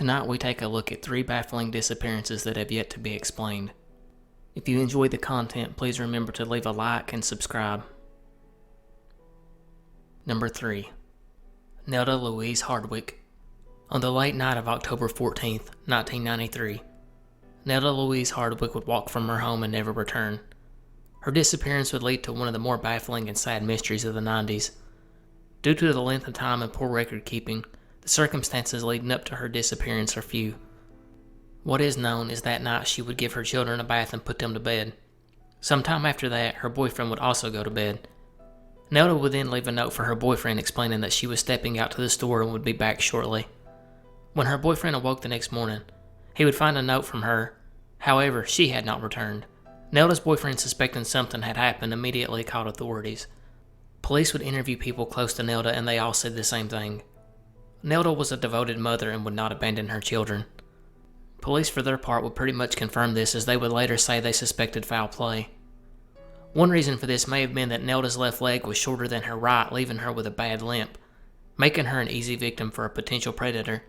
Tonight we take a look at 3 baffling disappearances that have yet to be explained. If you enjoyed the content, please remember to leave a like and subscribe. Number 3. Nelda Louise Hardwick. On the late night of October 14th, 1993, Nelda Louise Hardwick would walk from her home and never return. Her disappearance would lead to one of the more baffling and sad mysteries of the 90s. Due to the length of time and poor record keeping, the circumstances leading up to her disappearance are few. What is known is that night she would give her children a bath and put them to bed. Sometime after that, her boyfriend would also go to bed. Nelda would then leave a note for her boyfriend explaining that she was stepping out to the store and would be back shortly. When her boyfriend awoke the next morning, he would find a note from her. However, she had not returned. Nelda's boyfriend, suspecting something had happened, immediately called authorities. Police would interview people close to Nelda and they all said the same thing. Nelda was a devoted mother and would not abandon her children. Police for their part would pretty much confirm this, as they would later say they suspected foul play. One reason for this may have been that Nelda's left leg was shorter than her right, leaving her with a bad limp, making her an easy victim for a potential predator.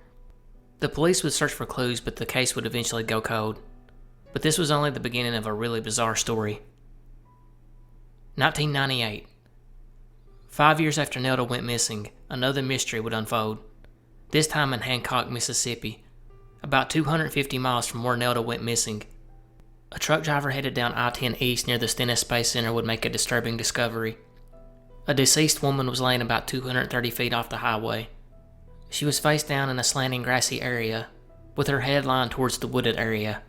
The police would search for clues, but the case would eventually go cold. But this was only the beginning of a really bizarre story. 1998. 5 years after Nelda went missing, another mystery would unfold. This time in Hancock, Mississippi, about 250 miles from where Nelda went missing. A truck driver headed down I-10 East near the Stennis Space Center would make a disturbing discovery. A deceased woman was laying about 230 feet off the highway. She was face down in a slanting grassy area, with her head lying towards the wooded area.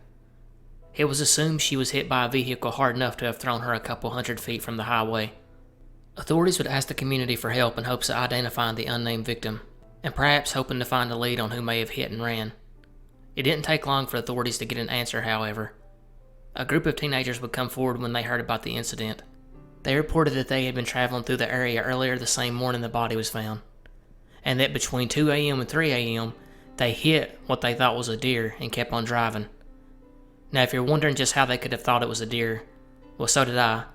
It was assumed she was hit by a vehicle hard enough to have thrown her a couple hundred feet from the highway. Authorities would ask the community for help in hopes of identifying the unnamed victim, and perhaps hoping to find a lead on who may have hit and ran. It didn't take long for authorities to get an answer, however. A group of teenagers would come forward when they heard about the incident. They reported that they had been traveling through the area earlier the same morning the body was found, and that between 2 a.m. and 3 a.m. they hit what they thought was a deer and kept on driving. Now, if you're wondering just how they could have thought it was a deer, well, so did I,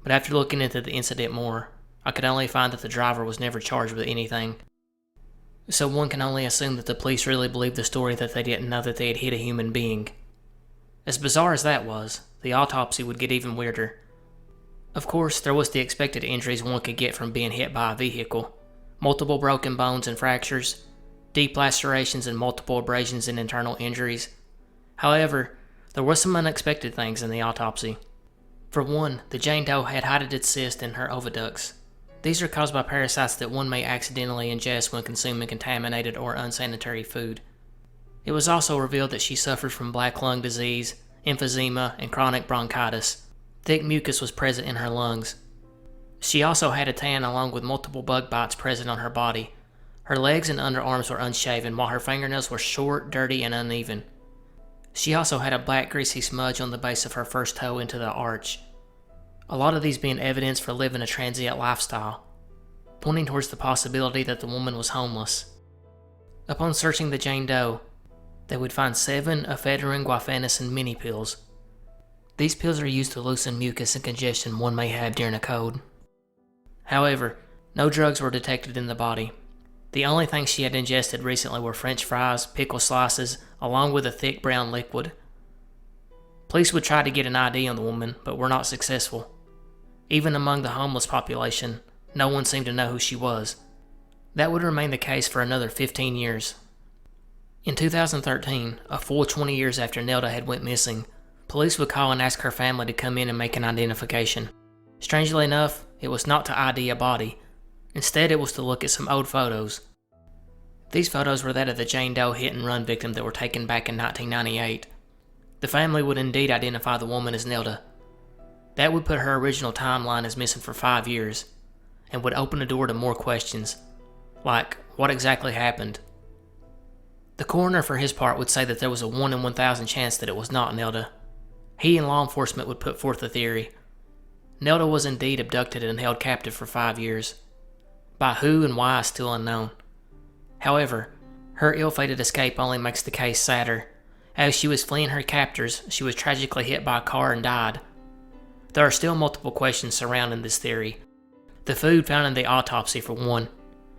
but after looking into the incident more, I could only find that the driver was never charged with anything. So one can only assume that the police really believed the story that they didn't know that they had hit a human being. As bizarre as that was, the autopsy would get even weirder. Of course, there was the expected injuries one could get from being hit by a vehicle. Multiple broken bones and fractures, deep lacerations and multiple abrasions and internal injuries. However, there were some unexpected things in the autopsy. For one, the Jane Doe had hydatid cysts in her oviducts. These are caused by parasites that one may accidentally ingest when consuming contaminated or unsanitary food. It was also revealed that she suffered from black lung disease, emphysema, and chronic bronchitis. Thick mucus was present in her lungs. She also had a tan along with multiple bug bites present on her body. Her legs and underarms were unshaven, while her fingernails were short, dirty, and uneven. She also had a black greasy smudge on the base of her first toe into the arch. A lot of these being evidence for living a transient lifestyle, pointing towards the possibility that the woman was homeless. Upon searching the Jane Doe, they would find 7 ephedrine guaifenesin mini pills. These pills are used to loosen mucus and congestion one may have during a cold. However, no drugs were detected in the body. The only things she had ingested recently were French fries, pickle slices, along with a thick brown liquid. Police would try to get an ID on the woman, but were not successful. Even among the homeless population, no one seemed to know who she was. That would remain the case for another 15 years. In 2013, a full 20 years after Nelda had went missing, police would call and ask her family to come in and make an identification. Strangely enough, it was not to ID a body. Instead, it was to look at some old photos. These photos were that of the Jane Doe hit-and-run victim that were taken back in 1998. The family would indeed identify the woman as Nelda. That would put her original timeline as missing for 5 years, and would open the door to more questions, like what exactly happened. The coroner for his part would say that there was a 1 in 1,000 chance that it was not Nelda. He and law enforcement would put forth a theory. Nelda was indeed abducted and held captive for 5 years. By who and why is still unknown. However, her ill-fated escape only makes the case sadder. As she was fleeing her captors, she was tragically hit by a car and died. There are still multiple questions surrounding this theory. The food found in the autopsy, for one.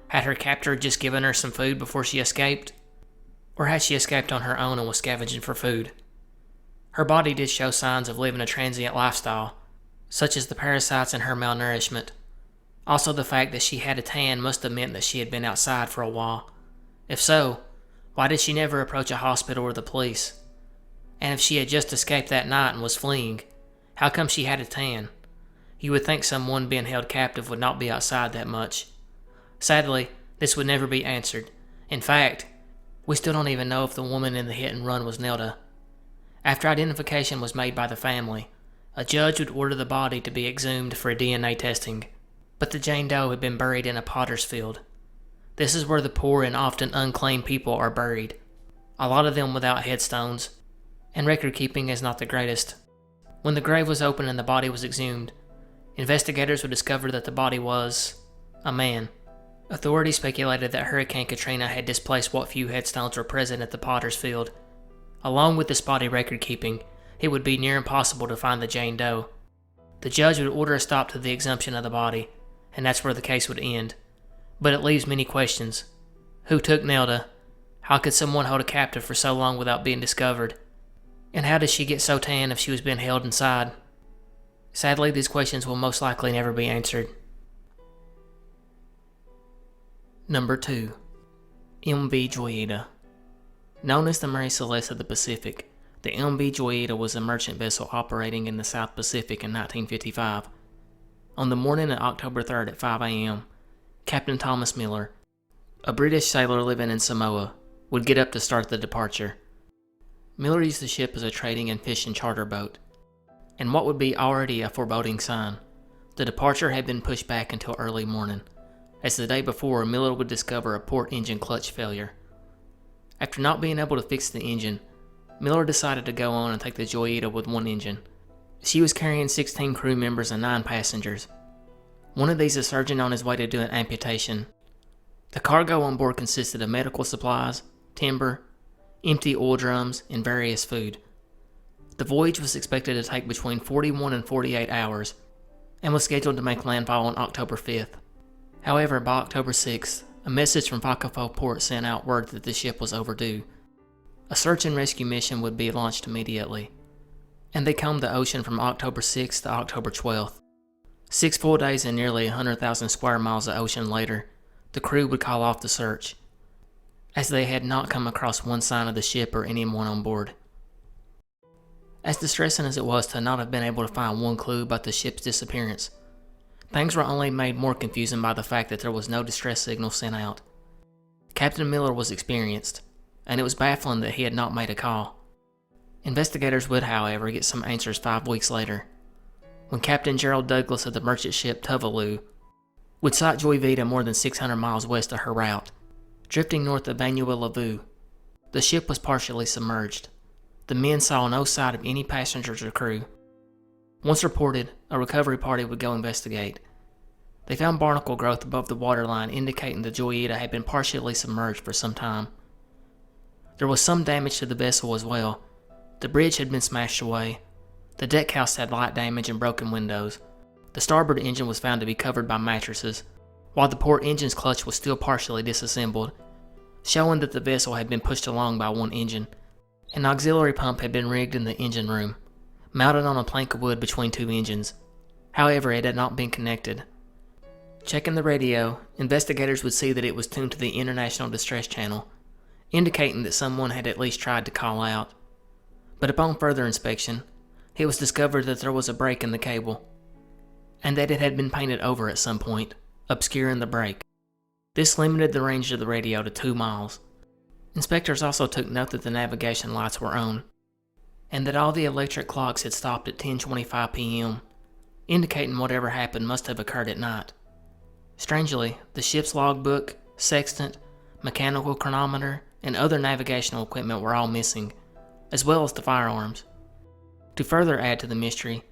Had her captor just given her some food before she escaped? Or had she escaped on her own and was scavenging for food? Her body did show signs of living a transient lifestyle, such as the parasites in her malnourishment. Also, the fact that she had a tan must have meant that she had been outside for a while. If so, why did she never approach a hospital or the police? And if she had just escaped that night and was fleeing, how come she had a tan? You would think someone being held captive would not be outside that much. Sadly, this would never be answered. In fact, we still don't even know if the woman in the hit and run was Nelda. After identification was made by the family, a judge would order the body to be exhumed for DNA testing. But the Jane Doe had been buried in a potter's field. This is where the poor and often unclaimed people are buried, a lot of them without headstones, and record keeping is not the greatest. When the grave was opened and the body was exhumed, investigators would discover that the body was a man. Authorities speculated that Hurricane Katrina had displaced what few headstones were present at the potter's field. Along with the spotty record keeping, it would be near impossible to find the Jane Doe. The judge would order a stop to the exhumption of the body, and that's where the case would end. But it leaves many questions. Who took Nelda? How could someone hold a captive for so long without being discovered? And how did she get so tan if she was being held inside? Sadly, these questions will most likely never be answered. Number 2. MV Joyita. Known as the Mary Celeste of the Pacific, the MV Joyita was a merchant vessel operating in the South Pacific in 1955. On the morning of October 3rd at 5 a.m., Captain Thomas Miller, a British sailor living in Samoa, would get up to start the departure. Miller used the ship as a trading and fishing charter boat, and what would be already a foreboding sign, the departure had been pushed back until early morning, as the day before Miller would discover a port engine clutch failure. After not being able to fix the engine, Miller decided to go on and take the Joyita with one engine. She was carrying 16 crew members and 9 passengers. One of these a surgeon on his way to do an amputation. The cargo on board consisted of medical supplies, timber, empty oil drums, and various food. The voyage was expected to take between 41 and 48 hours, and was scheduled to make landfall on October 5th. However, by October 6th, a message from Vakafo Port sent out word that the ship was overdue. A search and rescue mission would be launched immediately, and they combed the ocean from October 6th to October 12th. 6 full days and nearly 100,000 square miles of ocean later, the crew would call off the search, as they had not come across one sign of the ship or anyone on board. As distressing as it was to not have been able to find one clue about the ship's disappearance, things were only made more confusing by the fact that there was no distress signal sent out. Captain Miller was experienced, and it was baffling that he had not made a call. Investigators would, however, get some answers 5 weeks later, when Captain Gerald Douglas of the merchant ship Tuvalu would sight Joyita more than 600 miles west of her route, drifting north of Vanuatu. The ship was partially submerged. The men saw no sight of any passengers or crew. Once reported, a recovery party would go investigate. They found barnacle growth above the waterline indicating the Joyita had been partially submerged for some time. There was some damage to the vessel as well. The bridge had been smashed away. The deckhouse had light damage and broken windows. The starboard engine was found to be covered by mattresses, while the port engine's clutch was still partially disassembled, showing that the vessel had been pushed along by one engine. An auxiliary pump had been rigged in the engine room, mounted on a plank of wood between 2 engines. However, it had not been connected. Checking the radio, investigators would see that it was tuned to the International Distress Channel, indicating that someone had at least tried to call out. But upon further inspection, it was discovered that there was a break in the cable, and that it had been painted over at some point, obscuring the break. This limited the range of the radio to 2 miles. Inspectors also took note that the navigation lights were on, and that all the electric clocks had stopped at 10:25 p.m., indicating whatever happened must have occurred at night. Strangely, the ship's logbook, sextant, mechanical chronometer, and other navigational equipment were all missing, as well as the firearms. To further add to the mystery,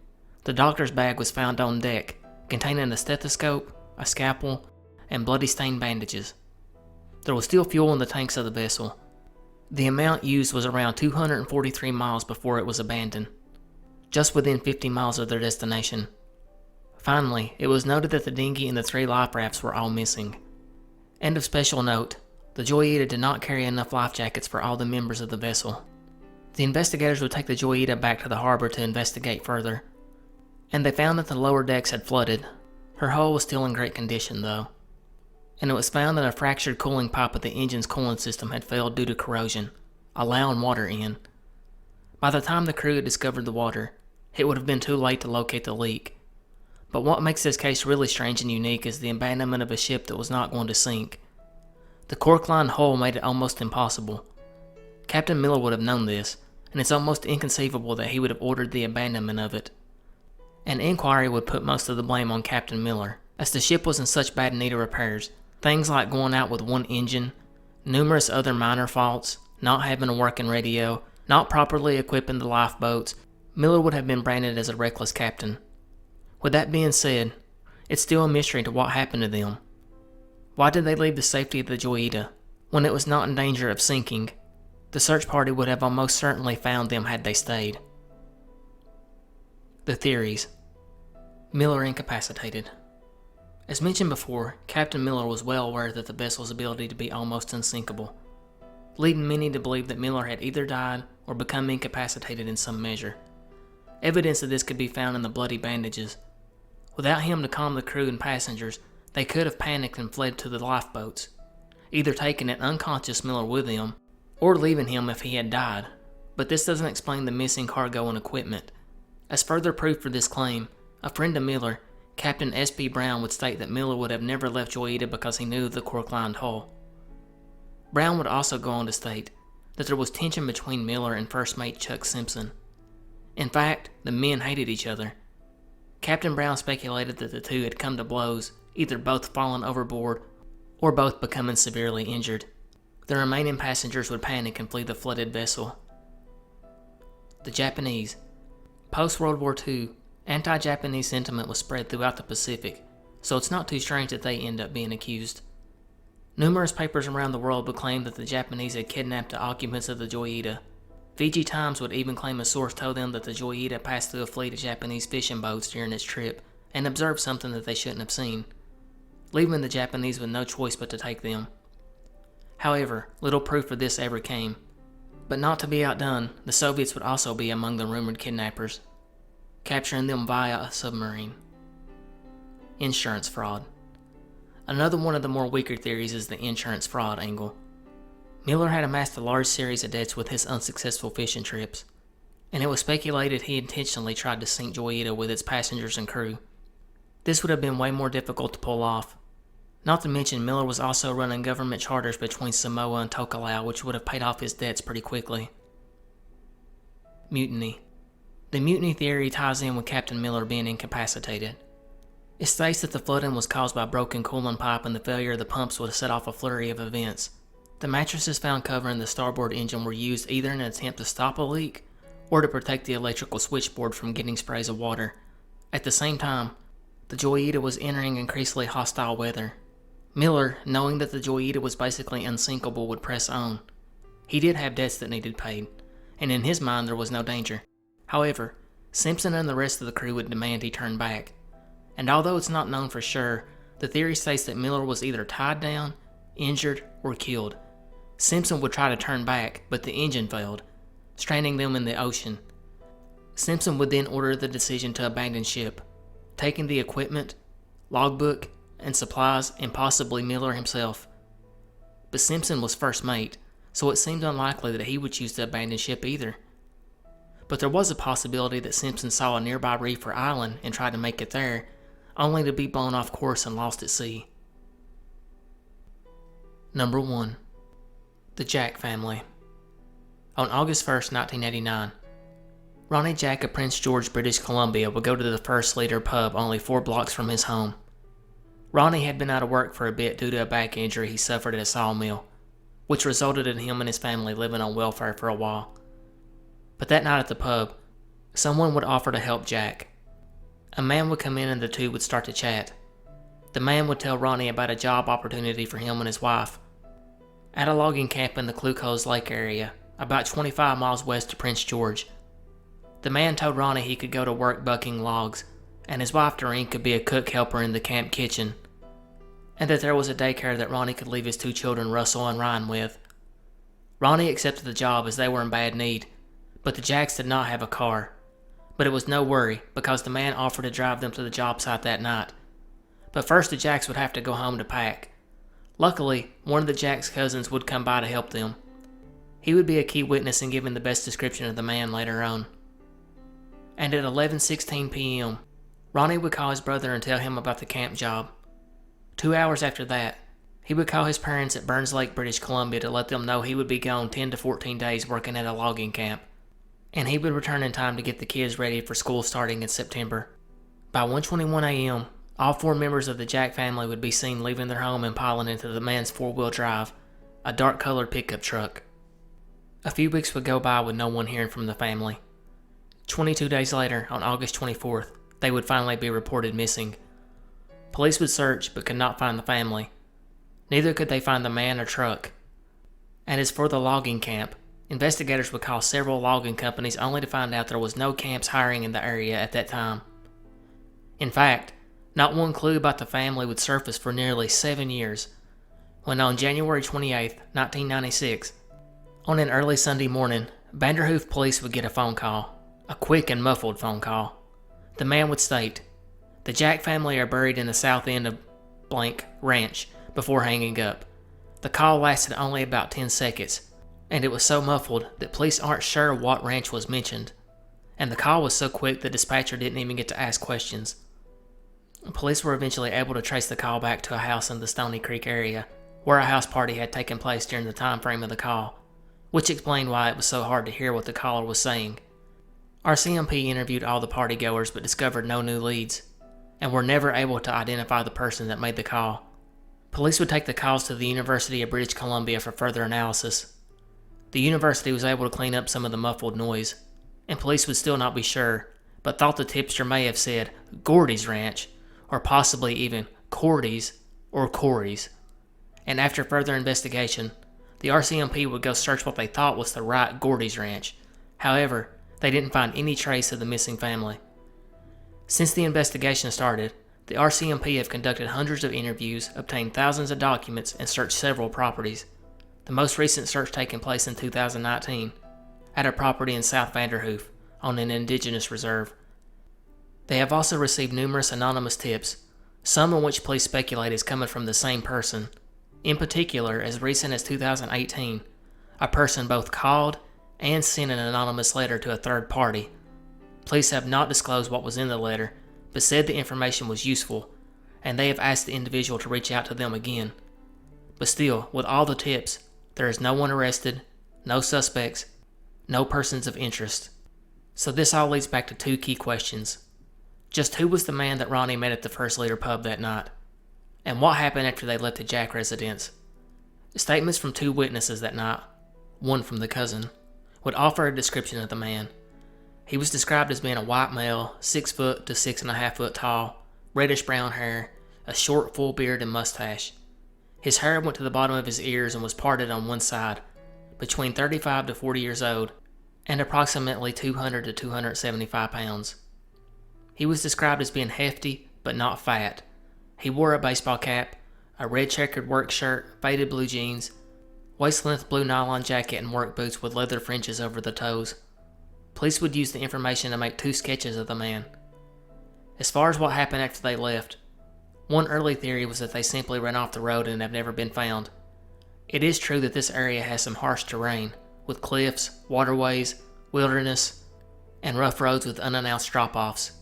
the doctor's bag was found on deck, containing a stethoscope, a scalpel, and bloody-stained bandages. There was still fuel in the tanks of the vessel. The amount used was around 243 miles before it was abandoned, just within 50 miles of their destination. Finally, it was noted that the dinghy and the 3 life rafts were all missing. And of special note, the Joyita did not carry enough life jackets for all the members of the vessel. The investigators would take the Joyita back to the harbor to investigate further, and they found that the lower decks had flooded. Her hull was still in great condition though, and it was found that a fractured cooling pipe of the engine's coolant system had failed due to corrosion, allowing water in. By the time the crew had discovered the water, it would have been too late to locate the leak. But what makes this case really strange and unique is the abandonment of a ship that was not going to sink. The cork-lined hull made it almost impossible. Captain Miller would have known this, and it's almost inconceivable that he would have ordered the abandonment of it. An inquiry would put most of the blame on Captain Miller, as the ship was in such bad need of repairs. Things like going out with one engine, numerous other minor faults, not having a working radio, not properly equipping the lifeboats. Miller would have been branded as a reckless captain. With that being said, it's still a mystery to what happened to them. Why did they leave the safety of the Joyita when it was not in danger of sinking? The search party would have almost certainly found them had they stayed. The theories. Miller incapacitated. As mentioned before, Captain Miller was well aware that the vessel's ability to be almost unsinkable, leading many to believe that Miller had either died or become incapacitated in some measure. Evidence of this could be found in the bloody bandages. Without him to calm the crew and passengers, they could have panicked and fled to the lifeboats, either taking an unconscious Miller with them, or leaving him if he had died, but this doesn't explain the missing cargo and equipment. As further proof for this claim, a friend of Miller, Captain S.B. Brown, would state that Miller would have never left Joyita because he knew of the cork-lined hull. Brown would also go on to state that there was tension between Miller and first mate Chuck Simpson. In fact, the men hated each other. Captain Brown speculated that the two had come to blows, either both falling overboard or both becoming severely injured. The remaining passengers would panic and flee the flooded vessel. The Japanese. Post-World War II, anti-Japanese sentiment was spread throughout the Pacific, so it's not too strange that they end up being accused. Numerous papers around the world would claim that the Japanese had kidnapped the occupants of the Joyita. Fiji Times would even claim a source told them that the Joyita passed through a fleet of Japanese fishing boats during its trip and observed something that they shouldn't have seen, leaving the Japanese with no choice but to take them. However, little proof of this ever came. But not to be outdone, the Soviets would also be among the rumored kidnappers, capturing them via a submarine. Insurance fraud. Another one of the more weaker theories is the insurance fraud angle. Miller had amassed a large series of debts with his unsuccessful fishing trips, and it was speculated he intentionally tried to sink Joyita with its passengers and crew. This would have been way more difficult to pull off. Not to mention, Miller was also running government charters between Samoa and Tokelau, which would have paid off his debts pretty quickly. Mutiny. The mutiny theory ties in with Captain Miller being incapacitated. It states that the flooding was caused by a broken coolant pipe and the failure of the pumps would have set off a flurry of events. The mattresses found covering the starboard engine were used either in an attempt to stop a leak or to protect the electrical switchboard from getting sprays of water. At the same time, the Joyita was entering increasingly hostile weather. Miller, knowing that the Joyita was basically unsinkable, would press on. He did have debts that needed paid, and in his mind there was no danger. However, Simpson and the rest of the crew would demand he turn back. And although it's not known for sure, the theory states that Miller was either tied down, injured, or killed. Simpson would try to turn back, but the engine failed, stranding them in the ocean. Simpson would then order the decision to abandon ship, taking the equipment, logbook, and supplies, and possibly Miller himself. But Simpson was first mate, so it seemed unlikely that he would choose to abandon ship either. But there was a possibility that Simpson saw a nearby reef or island and tried to make it there, only to be blown off course and lost at sea. Number 1. The Jack family. On August 1st, 1989, Ronnie Jack of Prince George, British Columbia would go to the First Leader pub only 4 blocks from his home. Ronnie had been out of work for a bit due to a back injury he suffered at a sawmill, which resulted in him and his family living on welfare for a while. But that night at the pub, someone would offer to help Jack. A man would come in and the two would start to chat. The man would tell Ronnie about a job opportunity for him and his wife at a logging camp in the Clucos Lake area, about 25 miles west of Prince George. The man told Ronnie he could go to work bucking logs, and his wife Doreen could be a cook helper in the camp kitchen. and that there was a daycare that Ronnie could leave his 2 children, Russell and Ryan, with. Ronnie accepted the job as they were in bad need, but the Jacks did not have a car. But it was no worry, because the man offered to drive them to the job site that night. But first the Jacks would have to go home to pack. Luckily, one of the Jacks' cousins would come by to help them. He would be a key witness in giving the best description of the man later on. And at 11:16 p.m., Ronnie would call his brother and tell him about the camp job. 2 hours after that, he would call his parents at Burns Lake, British Columbia to let them know he would be gone 10 to 14 days working at a logging camp, and he would return in time to get the kids ready for school starting in September. By 1:21 a.m., all 4 members of the Jack family would be seen leaving their home and piling into the man's 4-wheel drive, a dark-colored pickup truck. A few weeks would go by with no one hearing from the family. 22 days later, on August 24th, they would finally be reported missing. Police would search but could not find the family. Neither could they find the man or truck. And as for the logging camp, investigators would call several logging companies only to find out there was no camps hiring in the area at that time. In fact, not one clue about the family would surface for nearly 7 years, when on January 28, 1996, on an early Sunday morning, Vanderhoof police would get a phone call, a quick and muffled phone call. The man would state, "The Jack family are buried in the south end of blank ranch," before hanging up. The call lasted only about 10 seconds, and it was so muffled that police aren't sure what ranch was mentioned. And the call was so quick the dispatcher didn't even get to ask questions. Police were eventually able to trace the call back to a house in the Stony Creek area, where a house party had taken place during the time frame of the call, which explained why it was so hard to hear what the caller was saying. RCMP interviewed all the partygoers but discovered no new leads, and were never able to identify the person that made the call. Police would take the calls to the University of British Columbia for further analysis. The university was able to clean up some of the muffled noise, and police would still not be sure, but thought the tipster may have said Gordy's Ranch, or possibly even Cordy's or Corey's. And after further investigation, the RCMP would go search what they thought was the right Gordy's Ranch. However, they didn't find any trace of the missing family. Since the investigation started, the RCMP have conducted hundreds of interviews, obtained thousands of documents, and searched several properties. The most recent search taking place in 2019, at a property in South Vanderhoof, on an indigenous reserve. They have also received numerous anonymous tips, some in which police speculate is coming from the same person. In particular, as recent as 2018, a person both called and sent an anonymous letter to a third party. Police have not disclosed what was in the letter, but said the information was useful, and they have asked the individual to reach out to them again. But still, with all the tips, there is no one arrested, no suspects, no persons of interest. So this all leads back to 2 key questions. Just who was the man that Ronnie met at the First Leader pub that night? And what happened after they left the Jack residence? Statements from 2 witnesses that night, one from the cousin, would offer a description of the man. He was described as being a white male, 6 foot to 6.5 foot tall, reddish brown hair, a short full beard and mustache. His hair went to the bottom of his ears and was parted on one side, between 35 to 40 years old, and approximately 200 to 275 pounds. He was described as being hefty, but not fat. He wore a baseball cap, a red checkered work shirt, faded blue jeans, waist-length blue nylon jacket, and work boots with leather fringes over the toes. Police would use the information to make 2 sketches of the man. As far as what happened after they left, one early theory was that they simply ran off the road and have never been found. It is true that this area has some harsh terrain, with cliffs, waterways, wilderness, and rough roads with unannounced drop-offs.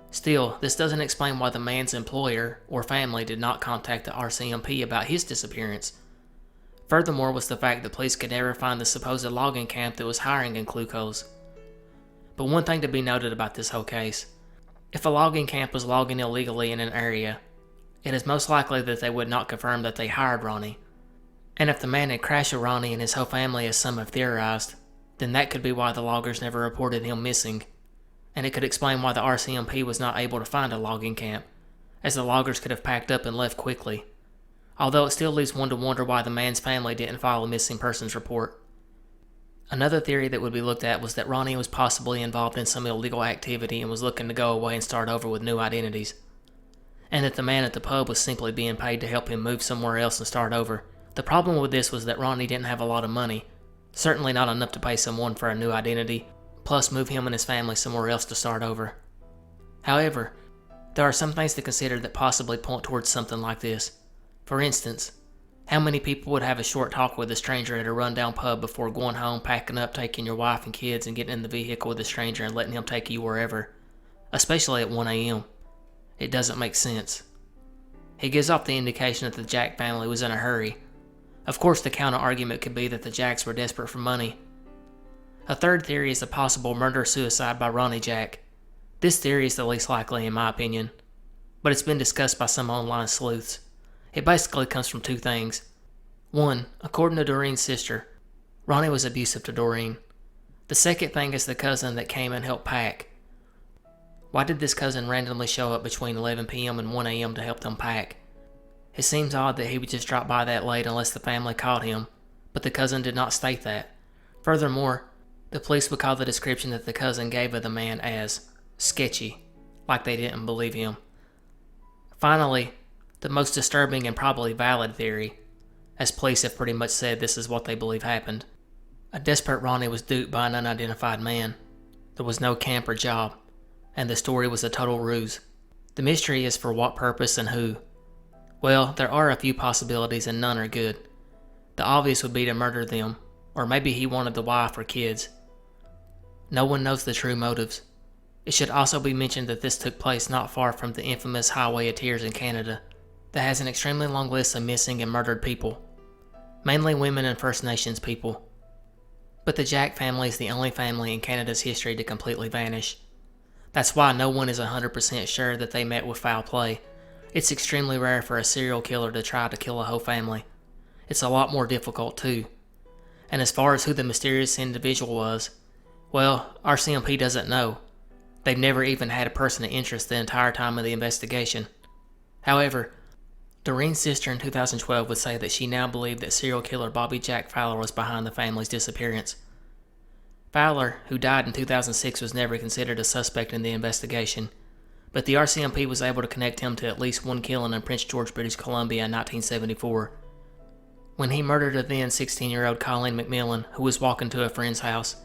Still, this doesn't explain why the man's employer or family did not contact the RCMP about his disappearance. Furthermore was the fact that police could never find the supposed logging camp that was hiring in Clucos. But one thing to be noted about this whole case, if a logging camp was logging illegally in an area, it is most likely that they would not confirm that they hired Ronnie. And if the man had crashed with Ronnie and his whole family as some have theorized, then that could be why the loggers never reported him missing. And it could explain why the RCMP was not able to find a logging camp, as the loggers could have packed up and left quickly. Although it still leaves one to wonder why the man's family didn't file a missing persons report. Another theory that would be looked at was that Ronnie was possibly involved in some illegal activity and was looking to go away and start over with new identities. and that the man at the pub was simply being paid to help him move somewhere else and start over. The problem with this was that Ronnie didn't have a lot of money, certainly not enough to pay someone for a new identity, plus move him and his family somewhere else to start over. However, there are some things to consider that possibly point towards something like this. For instance, how many people would have a short talk with a stranger at a rundown pub before going home, packing up, taking your wife and kids, and getting in the vehicle with a stranger and letting him take you wherever, especially at 1 a.m.? It doesn't make sense. He gives off the indication that the Jack family was in a hurry. Of course, the counter-argument could be that the Jacks were desperate for money. A third theory is the possible murder-suicide by Ronnie Jack. This theory is the least likely in my opinion, but it's been discussed by some online sleuths. It basically comes from two things. One, according to Doreen's sister, Ronnie was abusive to Doreen. The second thing is the cousin that came and helped pack. Why did this cousin randomly show up between 11 p.m. and 1 a.m. to help them pack? It seems odd that he would just drop by that late unless the family caught him, but the cousin did not state that. Furthermore, the police would call the description that the cousin gave of the man as sketchy, like they didn't believe him. Finally, the most disturbing and probably valid theory, as police have pretty much said this is what they believe happened. A desperate Ronnie was duped by an unidentified man. There was no camp or job, and the story was a total ruse. The mystery is for what purpose and who. Well, there are a few possibilities and none are good. The obvious would be to murder them, or maybe he wanted the wife or kids. No one knows the true motives. It should also be mentioned that this took place not far from the infamous Highway of Tears in Canada, that has an extremely long list of missing and murdered people, mainly women and First Nations people. But the Jack family is the only family in Canada's history to completely vanish. That's why no one is 100% sure that they met with foul play. It's extremely rare for a serial killer to try to kill a whole family. It's a lot more difficult too. And as far as who the mysterious individual was, well, RCMP doesn't know. They've never even had a person of interest the entire time of the investigation. However, Doreen's sister in 2012 would say that she now believed that serial killer Bobby Jack Fowler was behind the family's disappearance. Fowler, who died in 2006, was never considered a suspect in the investigation, but the RCMP was able to connect him to at least one killing in Prince George, British Columbia in 1974, when he murdered a then 16-year-old Colleen McMillan who was walking to a friend's house.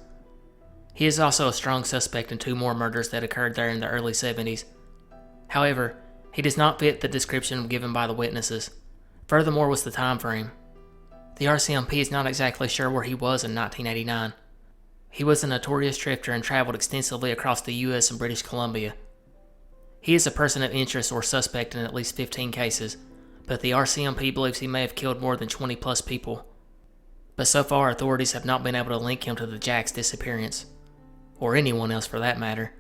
He is also a strong suspect in 2 more murders that occurred there in the early 70s. However, he does not fit the description given by the witnesses. Furthermore was the time frame. The RCMP is not exactly sure where he was in 1989. He was a notorious drifter and traveled extensively across the US and British Columbia. He is a person of interest or suspect in at least 15 cases, but the RCMP believes he may have killed more than 20 plus people. But so far authorities have not been able to link him to the Jack's disappearance, or anyone else for that matter.